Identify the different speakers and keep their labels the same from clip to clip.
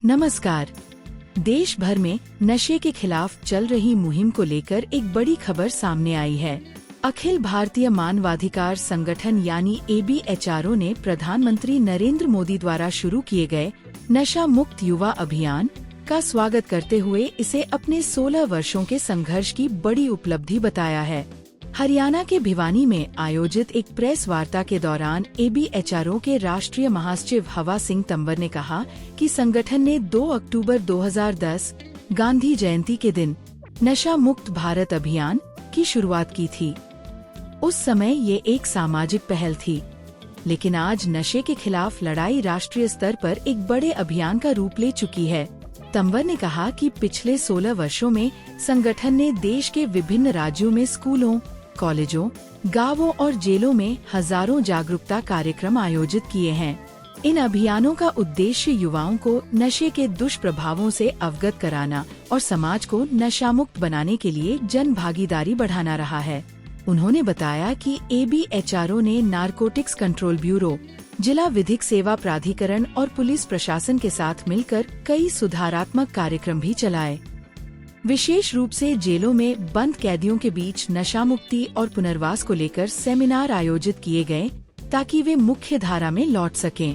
Speaker 1: नमस्कार। देश भर में नशे के खिलाफ चल रही मुहिम को लेकर एक बड़ी खबर सामने आई है। अखिल भारतीय मानवाधिकार संगठन यानी ABHRO ने प्रधानमंत्री नरेंद्र मोदी द्वारा शुरू किए गए नशा मुक्त युवा अभियान का स्वागत करते हुए इसे अपने 16 वर्षों के संघर्ष की बड़ी उपलब्धि बताया है। हरियाणा के भिवानी में आयोजित एक प्रेस वार्ता के दौरान ABHRO के राष्ट्रीय महासचिव हवा सिंह तंवर ने कहा कि संगठन ने 2 अक्टूबर 2010 गांधी जयंती के दिन नशा मुक्त भारत अभियान की शुरुआत की थी। उस समय ये एक सामाजिक पहल थी, लेकिन आज नशे के खिलाफ लड़ाई राष्ट्रीय स्तर पर एक बड़े अभियान का रूप ले चुकी है। तंवर ने कहा कि पिछले 16 वर्षों में संगठन ने देश के विभिन्न राज्यों में स्कूलों, कॉलेजों, गांवों और जेलों में हजारों जागरूकता कार्यक्रम आयोजित किए हैं। इन अभियानों का उद्देश्य युवाओं को नशे के दुष्प्रभावों से अवगत कराना और समाज को नशा मुक्त बनाने के लिए जन भागीदारी बढ़ाना रहा है। उन्होंने बताया कि ABHRO ने नारकोटिक्स कंट्रोल ब्यूरो, जिला विधिक सेवा प्राधिकरण और पुलिस प्रशासन के साथ मिलकर कई सुधारात्मक कार्यक्रम भी चलाए। विशेष रूप से जेलों में बंद कैदियों के बीच नशा मुक्ति और पुनर्वास को लेकर सेमिनार आयोजित किए गए ताकि वे मुख्य धारा में लौट सकें।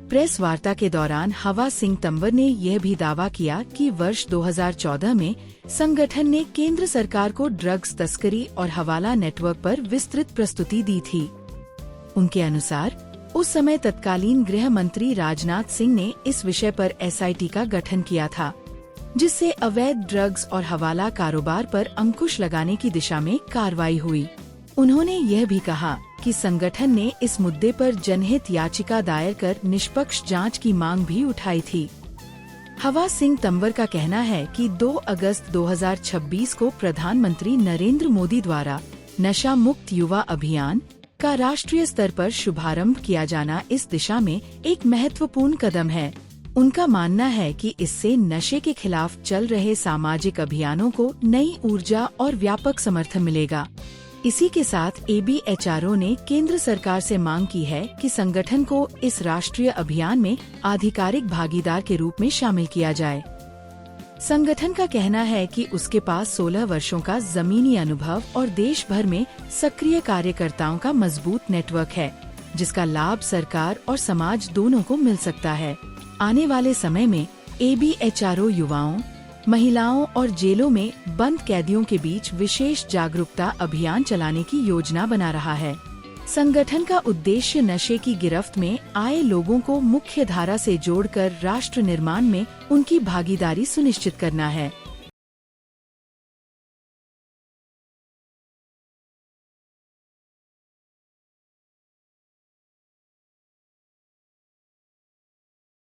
Speaker 1: प्रेस वार्ता के दौरान हवा सिंह तंवर ने यह भी दावा किया कि वर्ष 2014 में संगठन ने केंद्र सरकार को ड्रग्स तस्करी और हवाला नेटवर्क पर विस्तृत प्रस्तुति दी थी। उनके अनुसार उस समय तत्कालीन गृह मंत्री राजनाथ सिंह ने इस विषय पर SIT का गठन किया था, जिससे अवैध ड्रग्स और हवाला कारोबार पर अंकुश लगाने की दिशा में कार्रवाई हुई। उन्होंने यह भी कहा कि संगठन ने इस मुद्दे पर जनहित याचिका दायर कर निष्पक्ष जांच की मांग भी उठाई थी। हवा सिंह तंवर का कहना है कि 2 अगस्त 2026 को प्रधानमंत्री नरेंद्र मोदी द्वारा नशा मुक्त युवा अभियान का राष्ट्रीय स्तर पर शुभारंभ किया जाना इस दिशा में एक महत्वपूर्ण कदम है। उनका मानना है कि इससे नशे के खिलाफ चल रहे सामाजिक अभियानों को नई ऊर्जा और व्यापक समर्थन मिलेगा। इसी के साथ ABHRO ने केंद्र सरकार से मांग की है कि संगठन को इस राष्ट्रीय अभियान में आधिकारिक भागीदार के रूप में शामिल किया जाए। संगठन का कहना है कि उसके पास 16 वर्षों का जमीनी अनुभव और देश भर में सक्रिय कार्यकर्ताओं का मजबूत नेटवर्क है, जिसका लाभ सरकार और समाज दोनों को मिल सकता है। आने वाले समय में ABHRO युवाओं, महिलाओं और जेलों में बंद कैदियों के बीच विशेष जागरूकता अभियान चलाने की योजना बना रहा है। संगठन का उद्देश्य नशे की गिरफ्त में आए लोगों को मुख्य धारा से जोड़कर राष्ट्र निर्माण में उनकी भागीदारी सुनिश्चित करना है।